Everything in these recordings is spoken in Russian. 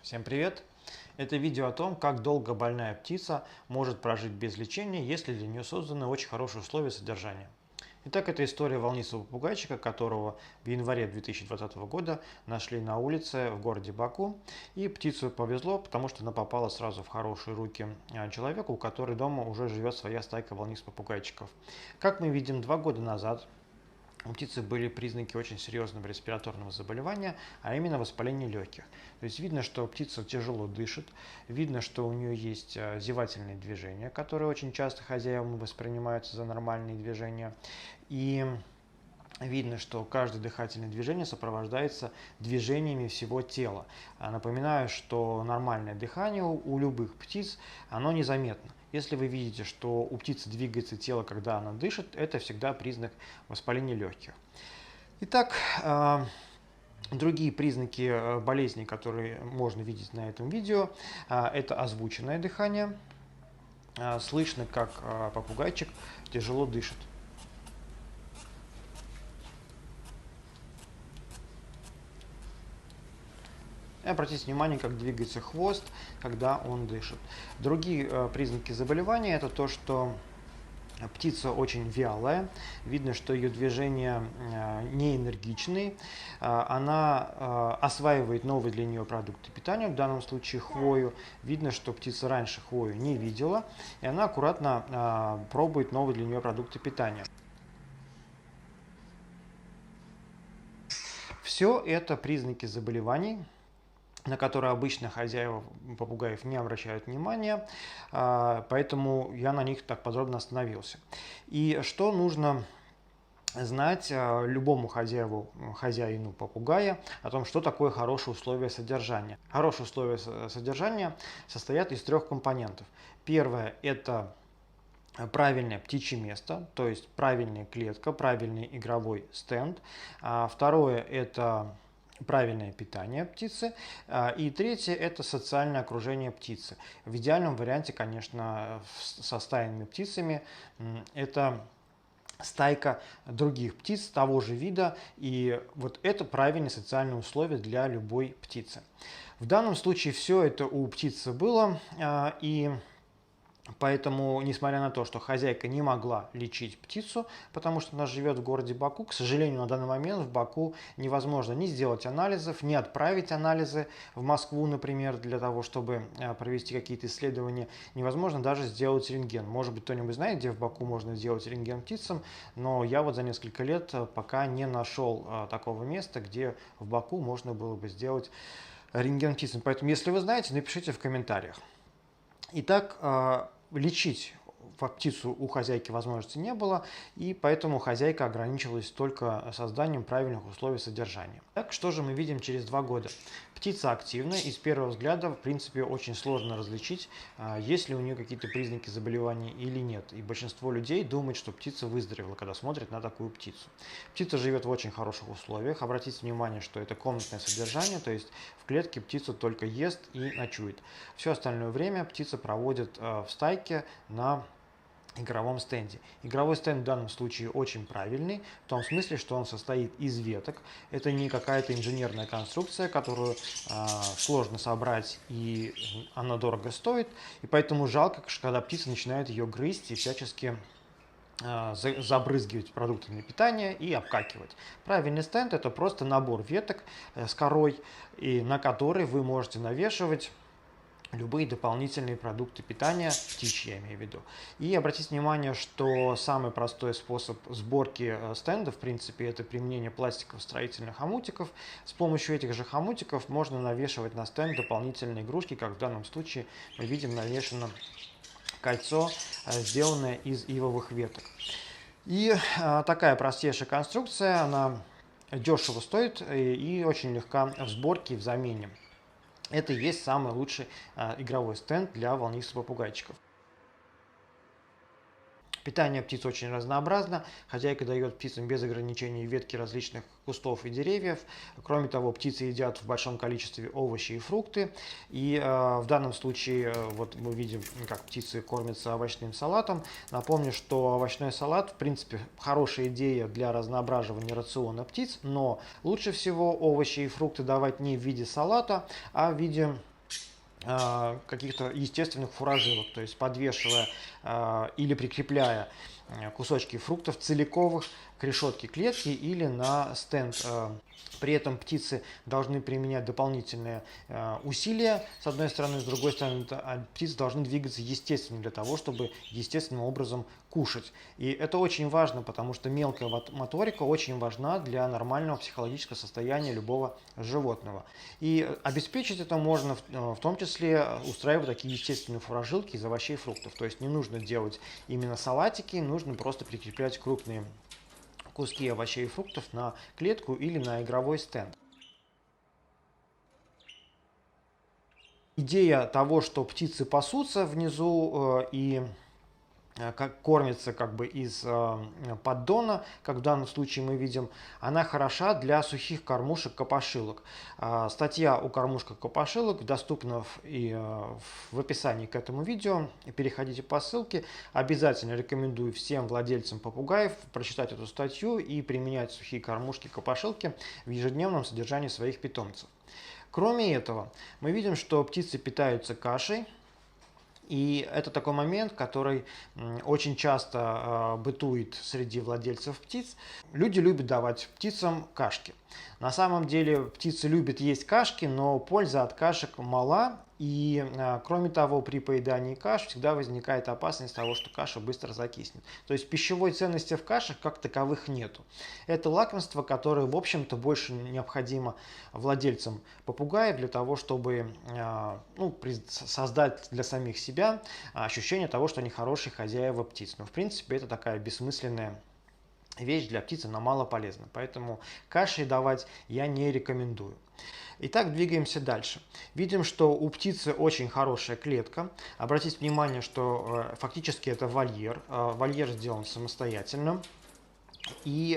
Всем привет! Это видео о том, как долго больная птица может прожить без лечения, если для нее созданы очень хорошие условия содержания. Итак, это история волнистого попугайчика, которого в январе 2020 года нашли на улице в городе Баку. И птицу повезло, потому что она попала сразу в хорошие руки человеку, у которого дома уже живет своя стайка волнистых попугайчиков. Как мы видим, 2 года назад у птицы были признаки очень серьезного респираторного заболевания, а именно воспаление легких. То есть видно, что птица тяжело дышит, видно, что у нее есть зевательные движения, которые очень часто хозяевами воспринимаются за нормальные движения. И видно, что каждое дыхательное движение сопровождается движениями всего тела. Напоминаю, что нормальное дыхание у любых птиц, оно незаметно. Если вы видите, что у птицы двигается тело, когда она дышит, это всегда признак воспаления легких. Итак, другие признаки болезни, которые можно видеть на этом видео, это озвученное дыхание. Слышно, как попугайчик тяжело дышит. И обратите внимание, как двигается хвост, когда он дышит. Другие признаки заболевания – это то, что птица очень вялая, видно, что ее движения не энергичные, она осваивает новые для нее продукты питания, в данном случае хвою. Видно, что птица раньше хвою не видела, и она аккуратно пробует новые для нее продукты питания. Все это признаки заболеваний, на которые обычно хозяева попугаев не обращают внимания, поэтому я на них так подробно остановился. И что нужно знать любому хозяину попугая о том, что такое хорошие условия содержания. Хорошие условия содержания состоят из 3 компонентов. Первое – это правильное птичье место, то есть правильная клетка, правильный игровой стенд. Второе – это правильное питание птицы. И третье – это социальное окружение птицы. В идеальном варианте, конечно, со стайными птицами это стайка других птиц того же вида, и вот это правильные социальные условия для любой птицы. В данном случае все это у птицы было, и поэтому, несмотря на то, что хозяйка не могла лечить птицу, потому что она живет в городе Баку, к сожалению, на данный момент в Баку невозможно ни сделать анализов, ни отправить анализы в Москву, например, для того, чтобы провести какие-то исследования. Невозможно даже сделать рентген. Может быть, кто-нибудь знает, где в Баку можно сделать рентген птицам, но я вот за несколько лет пока не нашел такого места, где в Баку можно было бы сделать рентген птицам. Поэтому, если вы знаете, напишите в комментариях. Итак, лечить птицу у хозяйки возможности не было, и поэтому хозяйка ограничилась только созданием правильных условий содержания. Так, что же мы видим через 2 года? Птица активная, и с первого взгляда, в принципе, очень сложно различить, есть ли у нее какие-то признаки заболевания или нет. И большинство людей думает, что птица выздоровела, когда смотрят на такую птицу. Птица живет в очень хороших условиях. Обратите внимание, что это комнатное содержание, то есть в клетке птица только ест и ночует. Все остальное время птица проводит в стайке на игровом стенде. Игровой стенд в данном случае очень правильный, в том смысле, что он состоит из веток. Это не какая-то инженерная конструкция, которую сложно собрать, и она дорого стоит. И поэтому жалко, когда птица начинает ее грызть и всячески забрызгивать продуктами питания и обкакивать. Правильный стенд – это просто набор веток с корой, и на который вы можете навешивать любые дополнительные продукты питания, птичьи я имею в виду. И обратите внимание, что самый простой способ сборки стенда, в принципе, это применение пластиковых строительных хомутиков. С помощью этих же хомутиков можно навешивать на стенд дополнительные игрушки, как в данном случае мы видим навешено кольцо, сделанное из ивовых веток. И такая простейшая конструкция, она дешево стоит и очень легка в сборке и в замене. Это и есть самый лучший игровой стенд для волнистых попугайчиков. Питание птиц очень разнообразно. Хозяйка дает птицам без ограничений ветки различных кустов и деревьев. Кроме того, птицы едят в большом количестве овощи и фрукты. И в данном случае вот мы видим, как птицы кормятся овощным салатом. Напомню, что овощной салат, в принципе, хорошая идея для разноображивания рациона птиц, но лучше всего овощи и фрукты давать не в виде салата, а в виде каких-то естественных фуражировок, то есть подвешивая или прикрепляя кусочки фруктов целиковых к решетке клетки или на стенд. При этом птицы должны применять дополнительные усилия, с одной стороны, с другой стороны, птицы должны двигаться естественно для того, чтобы естественным образом кушать. И это очень важно, потому что мелкая моторика очень важна для нормального психологического состояния любого животного. И обеспечить это можно в том числе устраивая такие естественные фуражилки из овощей и фруктов. То есть не нужно делать именно салатики, нужно просто прикреплять крупные куски овощей и фруктов на клетку или на игровой стенд. Идея того, что птицы пасутся внизу и как кормится как бы из поддона, как в данном случае мы видим, она хороша для сухих кормушек-копошилок. Статья о кормушках-копошилок доступна в описании к этому видео. Переходите по ссылке. Обязательно рекомендую всем владельцам попугаев прочитать эту статью и применять сухие кормушки-копошилки в ежедневном содержании своих питомцев. Кроме этого, мы видим, что птицы питаются кашей. И это такой момент, который очень часто бытует среди владельцев птиц. Люди любят давать птицам кашки. На самом деле птицы любят есть кашки, но польза от кашек мала. И кроме того, при поедании каш всегда возникает опасность того, что каша быстро закиснет. То есть пищевой ценности в кашах как таковых нету. Это лакомство, которое, в общем-то, больше необходимо владельцам попугаев для того, чтобы создать для самих себя ощущение того, что они хорошие хозяева птиц. Но, в принципе, это такая бессмысленная вещь для птицы, но мало полезна. Поэтому каши давать я не рекомендую. Итак, двигаемся дальше. Видим, что у птицы очень хорошая клетка. Обратите внимание, что фактически это вольер. Вольер сделан самостоятельно. И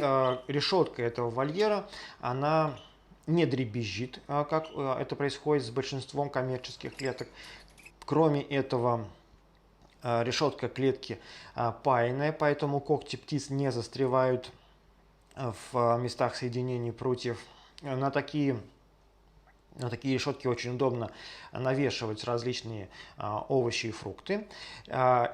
решетка этого вольера, она не дребезжит, как это происходит с большинством коммерческих клеток. Кроме этого, решетка клетки паянная, поэтому когти птиц не застревают в местах соединений прутьев. На такие решетки очень удобно навешивать различные овощи и фрукты.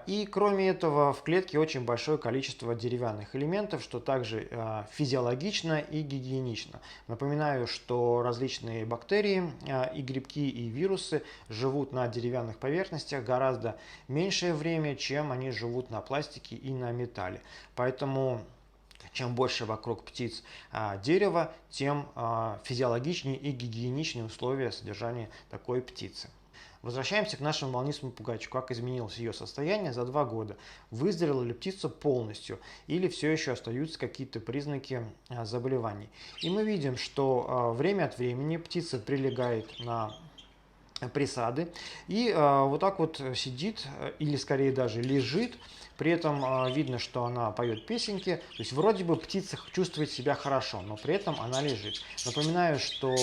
И кроме этого в клетке очень большое количество деревянных элементов, что также физиологично и гигиенично. Напоминаю, что различные бактерии и грибки и вирусы живут на деревянных поверхностях гораздо меньшее время, чем они живут на пластике и на металле. Поэтому чем больше вокруг птиц дерева, тем физиологичнее и гигиеничнее условия содержания такой птицы. Возвращаемся к нашему волнистому попугайчику. Как изменилось ее состояние за 2 года? Выздоровела ли птица полностью или все еще остаются какие-то признаки заболеваний? И мы видим, что время от времени птица прилегает на присады и вот так вот сидит или скорее даже лежит. При этом видно, что она поет песенки. То есть вроде бы птица чувствует себя хорошо, но при этом она лежит. Напоминаю, что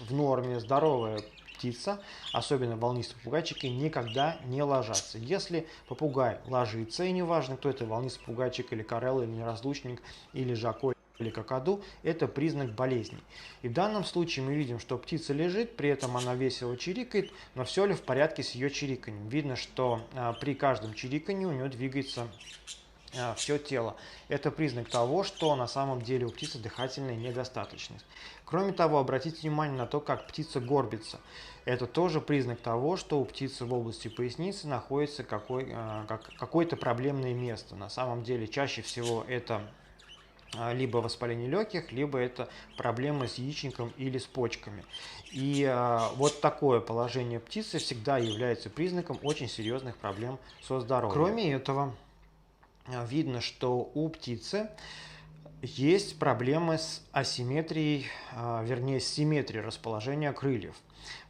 в норме здоровая птица, особенно волнистые попугайчики, никогда не ложатся. Если попугай ложится, и неважно, кто это, волнистый попугайчик или корелла, или неразлучник, или жако, или какаду, это признак болезни. И в данном случае мы видим, что птица лежит, при этом она весело чирикает, но все ли в порядке с ее чириканьем? Видно, что при каждом чириканье у нее двигается все тело. Это признак того, что на самом деле у птицы дыхательная недостаточность. Кроме того, обратите внимание на то, как птица горбится. Это тоже признак того, что у птицы в области поясницы находится какое-то проблемное место. На самом деле чаще всего это либо воспаление легких, либо это проблемы с яичником или с почками. И вот такое положение птицы всегда является признаком очень серьезных проблем со здоровьем. Кроме этого, видно, что у птицы есть проблемы с асимметрией, вернее, с симметрией расположения крыльев.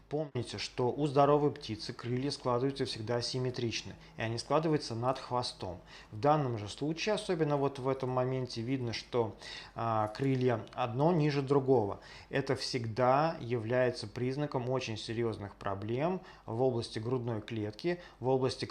Помните, что у здоровой птицы крылья складываются всегда асимметрично, и они складываются над хвостом. В данном же случае, особенно вот в этом моменте, видно, что крылья одно ниже другого. Это всегда является признаком очень серьезных проблем в области грудной клетки, в области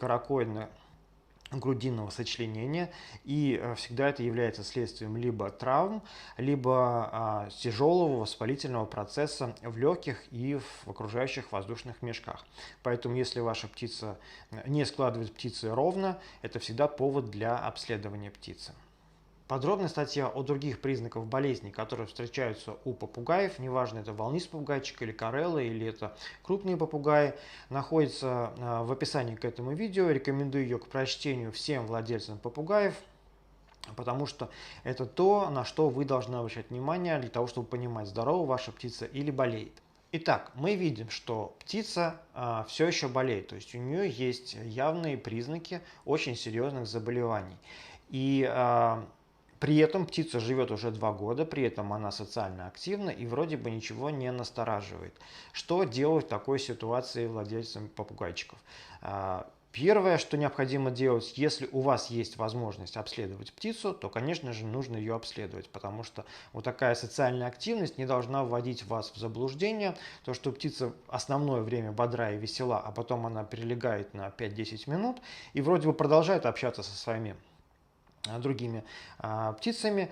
грудинного сочленения, и всегда это является следствием либо травм, либо тяжелого воспалительного процесса в легких и в окружающих воздушных мешках. Поэтому, если ваша птица не складывает птицы ровно, это всегда повод для обследования птицы. Подробная статья о других признаках болезней, которые встречаются у попугаев, неважно, это волнистый попугайчик или корелла, или это крупные попугаи, находится в описании к этому видео. Рекомендую ее к прочтению всем владельцам попугаев, потому что это то, на что вы должны обращать внимание для того, чтобы понимать, здорова ваша птица или болеет. Итак, мы видим, что птица все еще болеет, то есть у нее есть явные признаки очень серьезных заболеваний. И при этом птица живет уже 2 года, при этом она социально активна и вроде бы ничего не настораживает. Что делать в такой ситуации владельцам попугайчиков? Первое, что необходимо делать, если у вас есть возможность обследовать птицу, то, конечно же, нужно ее обследовать, потому что вот такая социальная активность не должна вводить вас в заблуждение. То, что птица основное время бодра и весела, а потом она перелегает на 5-10 минут и вроде бы продолжает общаться со своими другими птицами,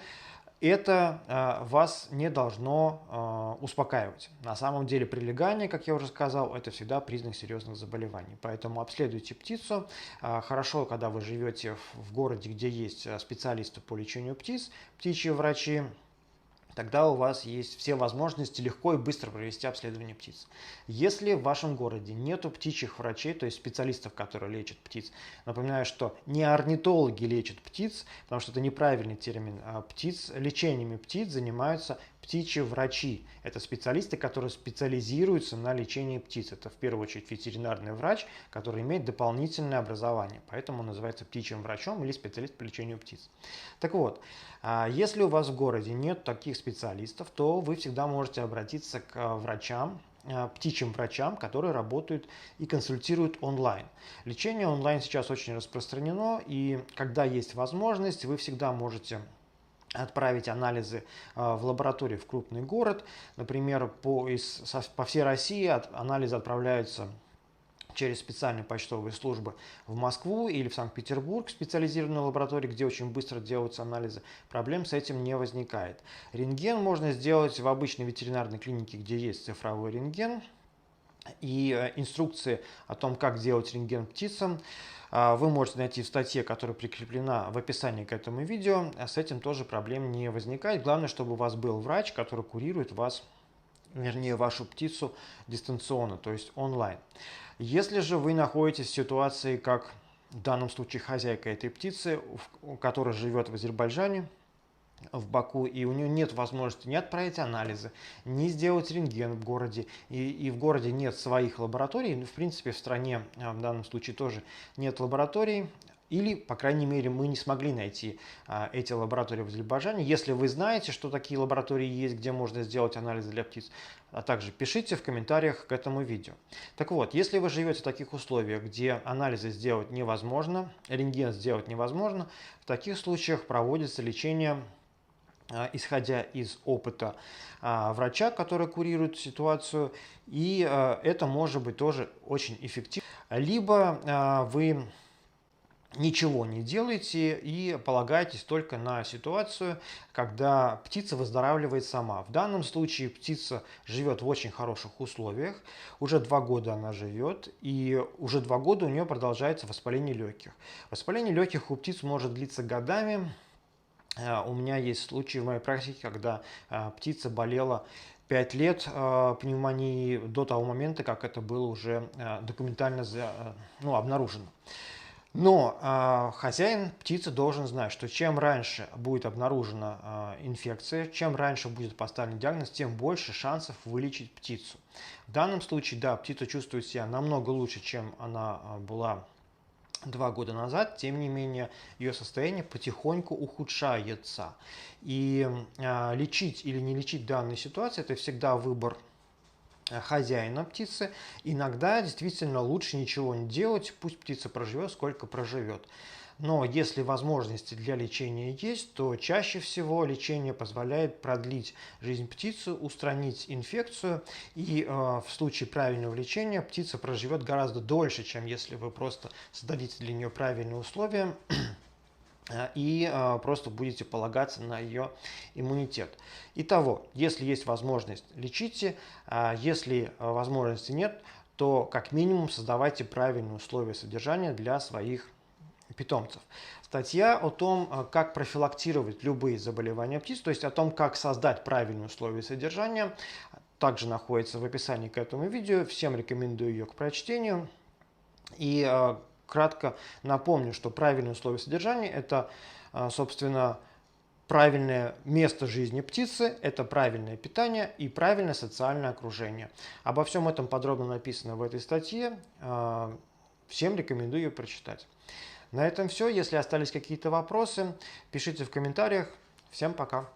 это вас не должно успокаивать. На самом деле прилегание, как я уже сказал, это всегда признак серьезных заболеваний. Поэтому обследуйте птицу. Хорошо, когда вы живете в городе, где есть специалисты по лечению птиц, птичьи врачи. Тогда у вас есть все возможности легко и быстро провести обследование птиц. Если в вашем городе нету птичьих врачей, то есть специалистов, которые лечат птиц, напоминаю, что не орнитологи лечат птиц, потому что это неправильный термин, лечениями птиц занимаются птичьи врачи. Это специалисты, которые специализируются на лечении птиц. Это в первую очередь ветеринарный врач, который имеет дополнительное образование, поэтому он называется птичьим врачом или специалист по лечению птиц. Так вот, если у вас в городе нет таких специалистов, то вы всегда можете обратиться к врачам, птичьим врачам, которые работают и консультируют онлайн. Лечение онлайн сейчас очень распространено, и когда есть возможность, вы всегда можете отправить анализы в лабораторию в крупный город. Например, по всей России анализы отправляются через специальные почтовые службы в Москву или в Санкт-Петербург, в специализированную лабораторию, где очень быстро делаются анализы. Проблем с этим не возникает. Рентген можно сделать в обычной ветеринарной клинике, где есть цифровой рентген. И инструкции о том, как делать рентген птицам, вы можете найти в статье, которая прикреплена в описании к этому видео. С этим тоже проблем не возникает. Главное, чтобы у вас был врач, который курирует вас, вернее, вашу птицу дистанционно, то есть онлайн. Если же вы находитесь в ситуации, как в данном случае хозяйка этой птицы, которая живет в Азербайджане, в Баку, и у нее нет возможности ни отправить анализы, ни сделать рентген в городе, и в городе нет своих лабораторий, в принципе, в стране в данном случае тоже нет лабораторий, или, по крайней мере, мы не смогли найти эти лаборатории в Азербайджане. Если вы знаете, что такие лаборатории есть, где можно сделать анализы для птиц, а также пишите в комментариях к этому видео. Так вот, если вы живете в таких условиях, где анализы сделать невозможно, рентген сделать невозможно, в таких случаях проводится лечение, исходя из опыта врача, который курирует ситуацию, и это может быть тоже очень эффективно. Либо вы ничего не делаете и полагаетесь только на ситуацию, когда птица выздоравливает сама. В данном случае птица живет в очень хороших условиях, уже 2 года она живет, и уже 2 года у нее продолжается воспаление легких. Воспаление легких у птиц может длиться годами. У меня есть случаи в моей практике, когда птица болела 5 лет пневмонией до того момента, как это было уже документально обнаружено. Но хозяин птицы должен знать, что чем раньше будет обнаружена инфекция, чем раньше будет поставлен диагноз, тем больше шансов вылечить птицу. В данном случае, да, птица чувствует себя намного лучше, чем она была 2 года назад, тем не менее ее состояние потихоньку ухудшается. И лечить или не лечить данную ситуацию – это всегда выбор хозяина птицы. Иногда действительно лучше ничего не делать, пусть птица проживет, сколько проживет. Но если возможности для лечения есть, то чаще всего лечение позволяет продлить жизнь птицы, устранить инфекцию, и в случае правильного лечения птица проживет гораздо дольше, чем если вы просто создадите для нее правильные условия и просто будете полагаться на ее иммунитет. Итого, если есть возможность, лечите, если возможности нет, то как минимум создавайте правильные условия содержания для своих питомцев. Статья о том, как профилактировать любые заболевания птиц, то есть о том, как создать правильные условия содержания, также находится в описании к этому видео. Всем рекомендую ее к прочтению. И кратко напомню, что правильные условия содержания – это, собственно, правильное место жизни птицы, это правильное питание и правильное социальное окружение. Обо всем этом подробно написано в этой статье. Всем рекомендую ее прочитать. На этом все. Если остались какие-то вопросы, пишите в комментариях. Всем пока!